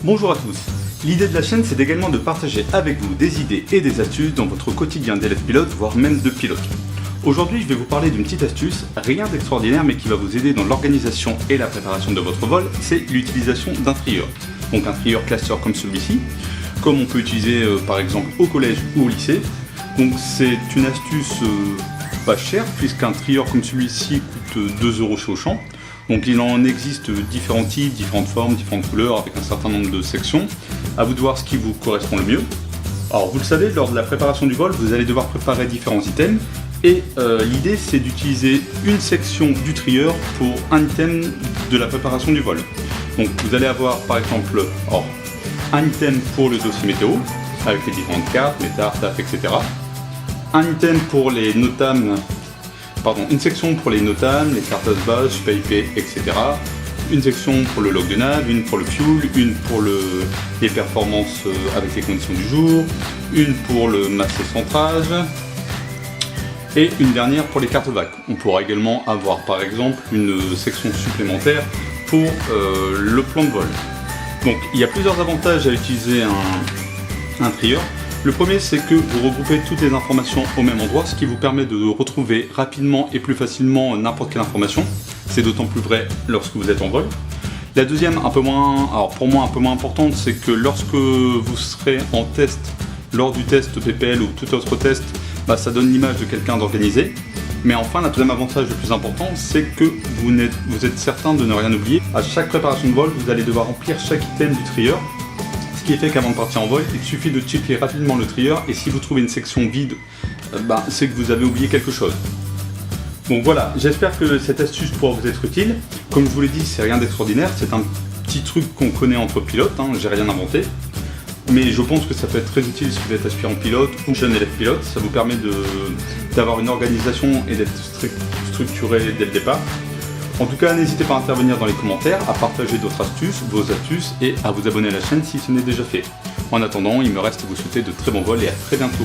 Bonjour à tous. L'idée de la chaîne, c'est également de partager avec vous des idées et des astuces dans votre quotidien d'élève pilote, voire même de pilote. Aujourd'hui, je vais vous parler d'une petite astuce, rien d'extraordinaire, mais qui va vous aider dans l'organisation et la préparation de votre vol, c'est l'utilisation d'un trieur. Donc un trieur classeur comme celui-ci, comme on peut utiliser par exemple au collège ou au lycée. Donc c'est une astuce pas chère, puisqu'un trieur comme celui-ci coûte 2 € chez Auchan. Donc il en existe différents types, différentes formes, différentes couleurs, avec un certain nombre de sections. À vous de voir ce qui vous correspond le mieux. Alors vous le savez, lors de la préparation du vol, vous allez devoir préparer différents items. Et l'idée, c'est d'utiliser une section du trieur pour un item de la préparation du vol. Donc vous allez avoir par exemple un item pour le dossier météo, avec les différentes cartes, métar, TAF, etc. Un item pour les NOTAM, une section pour les NOTAM, les cartes base, SUP, etc. Une section pour le log de nav, une pour le fuel, une pour les performances avec les conditions du jour, une pour le masse et centrage, et une dernière pour les cartes VAC. On pourra également avoir par exemple une section supplémentaire pour le plan de vol. Donc il y a plusieurs avantages à utiliser un trieur. Le premier, c'est que vous regroupez toutes les informations au même endroit, ce qui vous permet de retrouver rapidement et plus facilement n'importe quelle information. C'est d'autant plus vrai lorsque vous êtes en vol. La deuxième, pour moi un peu moins importante, c'est que lorsque vous serez en test, lors du test PPL ou tout autre test, ça donne l'image de quelqu'un d'organisé. Mais enfin, le troisième avantage le plus important, c'est que vous êtes certain de ne rien oublier. À chaque préparation de vol, vous allez devoir remplir chaque item du trieur. Ce qui fait qu'avant de partir en vol, il suffit de checker rapidement le trieur, et si vous trouvez une section vide, c'est que vous avez oublié quelque chose. Donc voilà, j'espère que cette astuce pourra vous être utile. Comme je vous l'ai dit, c'est rien d'extraordinaire, c'est un petit truc qu'on connaît entre pilotes, j'ai rien inventé. Mais je pense que ça peut être très utile si vous êtes aspirant pilote ou jeune élève pilote. Ça vous permet d'avoir une organisation et d'être structuré dès le départ. En tout cas, n'hésitez pas à intervenir dans les commentaires, à partager d'autres astuces, vos astuces, et à vous abonner à la chaîne si ce n'est déjà fait. En attendant, il me reste à vous souhaiter de très bons vols et à très bientôt.